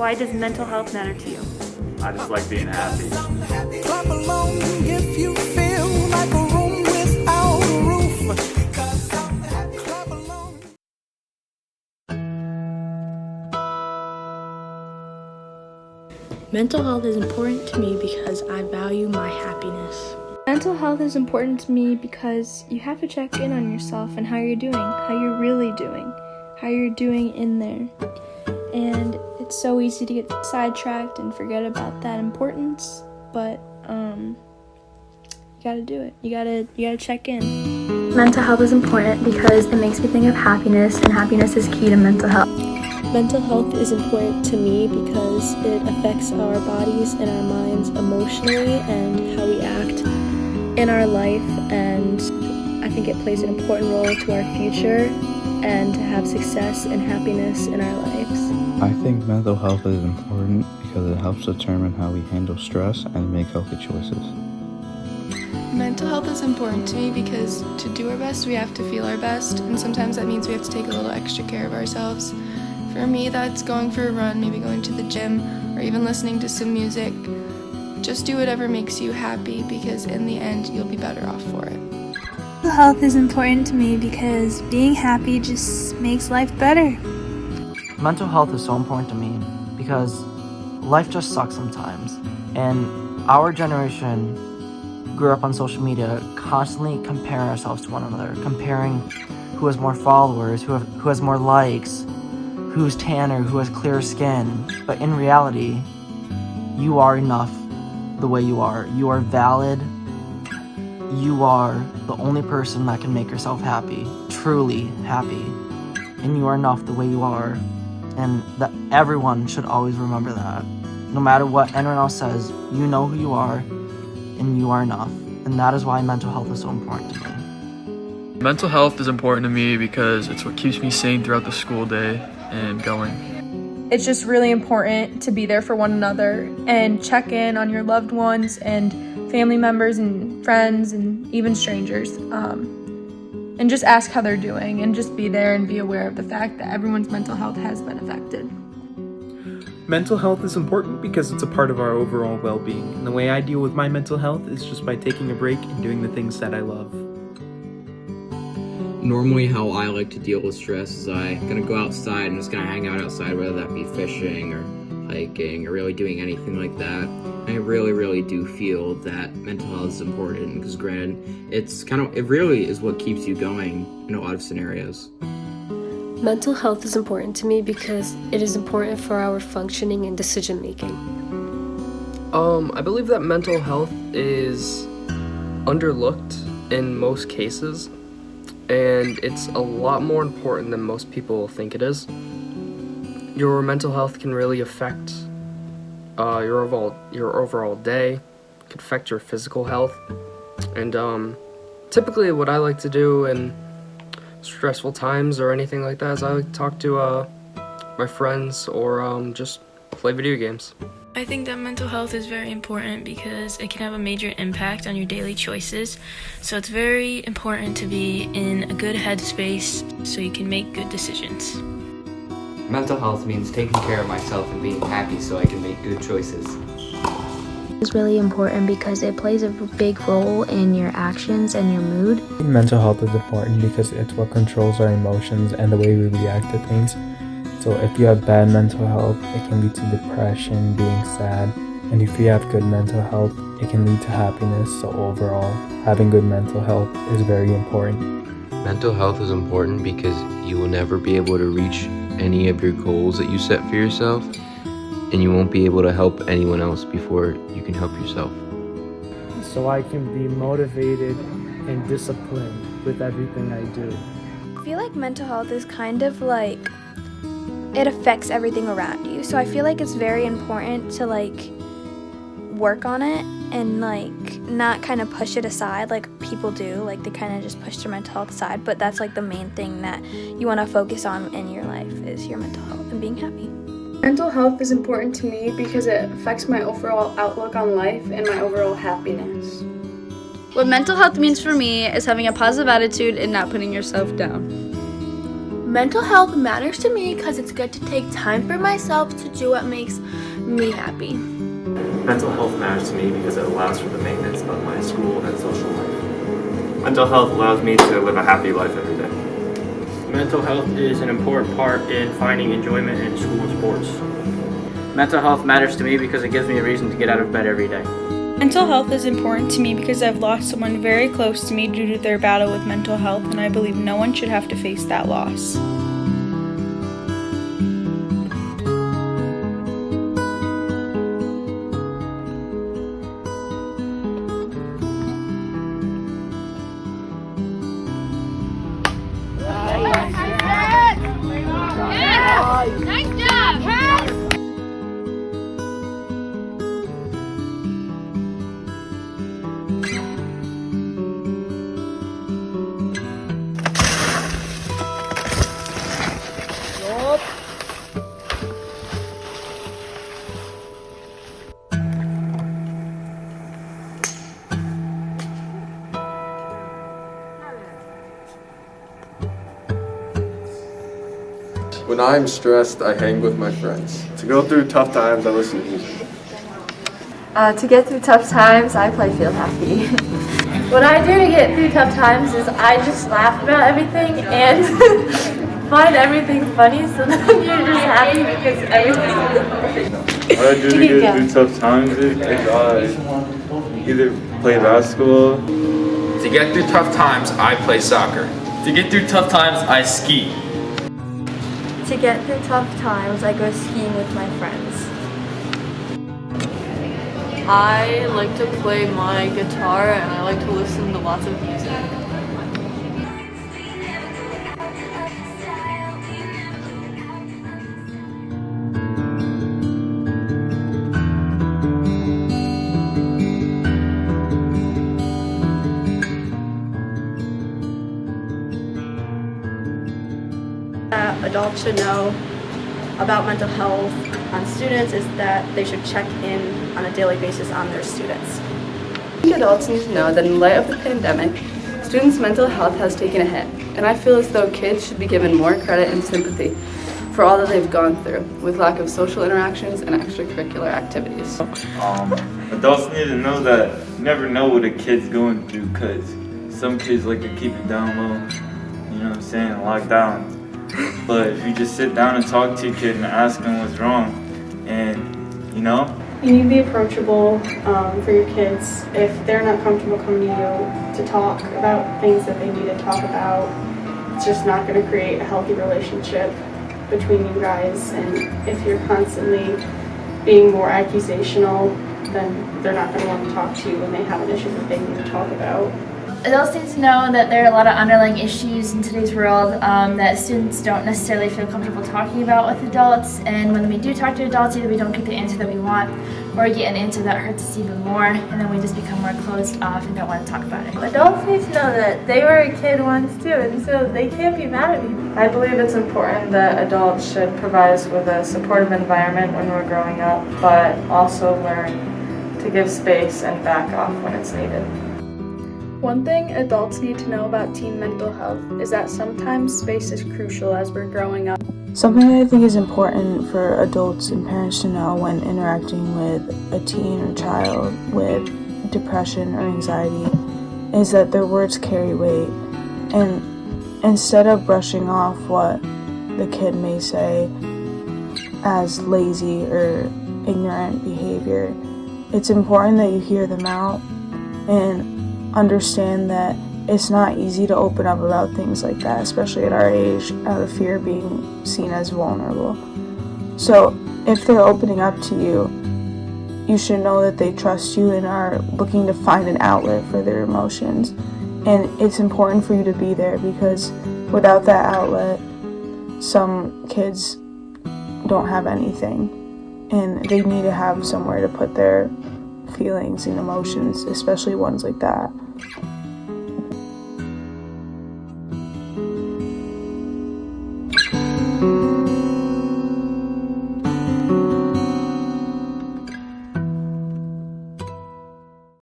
Why does mental health matter to you? I just like being happy. Clap along if you feel like a room without a roof. Clap along. Mental health is important to me because I value my happiness. Mental health is important to me because you have to check in on yourself and how you're doing, how you're really doing, how you're doing in there. And it's so easy to get sidetracked and forget about that importance, but you gotta do it. You gotta check in. Mental health is important because it makes me think of happiness, and happiness is key to mental health. Mental health is important to me because it affects our bodies and our minds emotionally and how we act in our life, and I think it plays an important role to our future and to have success and happiness in our lives. I think mental health is important because it helps determine how we handle stress and make healthy choices. Mental health is important to me because to do our best, we have to feel our best, and sometimes that means we have to take a little extra care of ourselves. For me, that's going for a run, maybe going to the gym, or even listening to some music. Just do whatever makes you happy, because in the end, you'll be better off for it. Mental health is important to me because being happy just makes life better. Mental health is so important to me because life just sucks sometimes, and our generation grew up on social media constantly comparing ourselves to one another, comparing who has more followers, who has more likes, who's tanner, who has clearer skin. But in reality, you are enough the way you are. You are valid. You are the only person that can make yourself happy, truly happy. And you are enough the way you are. And that everyone should always remember that. No matter what anyone else says, you know who you are and you are enough. And that is why mental health is so important to me. Mental health is important to me because it's what keeps me sane throughout the school day and going. It's just really important to be there for one another and check in on your loved ones and family members and friends and even strangers, and just ask how they're doing and just be there and be aware of the fact that everyone's mental health has been affected. Mental health is important because it's a part of our overall well-being, and the way I deal with my mental health is just by taking a break and doing the things that I love. Normally how I like to deal with stress is I'm gonna go outside and just gonna hang out outside, whether that be fishing or hiking or really doing anything like that. And I really do feel that mental health is important because granted, it really is what keeps you going in a lot of scenarios. Mental health is important to me because it is important for our functioning and decision making. I believe that mental health is underlooked in most cases, and it's a lot more important than most people think it is. Your mental health can really affect your overall day, it can affect your physical health, and typically what I like to do in stressful times or anything like that is I like to talk to my friends or just play video games. I think that mental health is very important because it can have a major impact on your daily choices. So it's very important to be in a good headspace so you can make good decisions. Mental health means taking care of myself and being happy so I can make good choices. It's really important because it plays a big role in your actions and your mood. Mental health is important because it's what controls our emotions and the way we react to things. So if you have bad mental health, it can lead to depression, being sad. And if you have good mental health, it can lead to happiness. So overall, having good mental health is very important. Mental health is important because you will never be able to reach any of your goals that you set for yourself, and you won't be able to help anyone else before you can help yourself. So I can be motivated and disciplined with everything I do. I feel like mental health is kind of like, it affects everything around you. So I feel like it's very important to work on it and not kind of push it aside like people do. Like they kind of just push their mental health aside, but that's the main thing that you want to focus on in your life is your mental health and being happy. Mental health is important to me because it affects my overall outlook on life and my overall happiness. What mental health means for me is having a positive attitude and not putting yourself down. Mental health matters to me because it's good to take time for myself to do what makes me happy. Mental health matters to me because it allows for the maintenance of my school and social life. Mental health allows me to live a happy life every day. Mental health is an important part in finding enjoyment in school and sports. Mental health matters to me because it gives me a reason to get out of bed every day. Mental health is important to me because I've lost someone very close to me due to their battle with mental health, and I believe no one should have to face that loss. Nice job! When I'm stressed, I hang with my friends. To go through tough times, I listen to music. To get through tough times, I play Feel Happy. What I do to get through tough times is I just laugh about everything and find everything funny, so then you're just happy because everything. What I do to get through tough times is either play basketball. To get through tough times, I play soccer. To get through tough times, I ski. To get through tough times, I go skiing with my friends. I like to play my guitar and I like to listen to lots of music. Adults should know about mental health on students is that they should check in on a daily basis on their students. I think adults need to know that in light of the pandemic, students' mental health has taken a hit, and I feel as though kids should be given more credit and sympathy for all that they've gone through, with lack of social interactions and extracurricular activities. Adults need to know that you never know what a kid's going through, because some kids like to keep it down low, you know what I'm saying, locked down. But if you just sit down and talk to your kid and ask them what's wrong, and you know? You need to be approachable for your kids. If they're not comfortable coming to you to talk about things that they need to talk about, it's just not going to create a healthy relationship between you guys. And if you're constantly being more accusational, then they're not going to want to talk to you when they have an issue that they need to talk about. Adults need to know that there are a lot of underlying issues in today's world that students don't necessarily feel comfortable talking about with adults, and when we do talk to adults, either we don't get the answer that we want or we get an answer that hurts us even more, and then we just become more closed off and don't want to talk about it. Adults need to know that they were a kid once too, and so they can't be mad at me. I believe it's important that adults should provide us with a supportive environment when we're growing up, but also learn to give space and back off when it's needed. One thing adults need to know about teen mental health is that sometimes space is crucial as we're growing up. Something that I think is important for adults and parents to know when interacting with a teen or child with depression or anxiety is that their words carry weight. And instead of brushing off what the kid may say as lazy or ignorant behavior, it's important that you hear them out and understand that it's not easy to open up about things like that, especially at our age, out of fear of being seen as vulnerable. So if they're opening up to you, you should know that they trust you and are looking to find an outlet for their emotions. And it's important for you to be there, because without that outlet, some kids don't have anything, and they need to have somewhere to put their feelings and emotions, especially ones like that.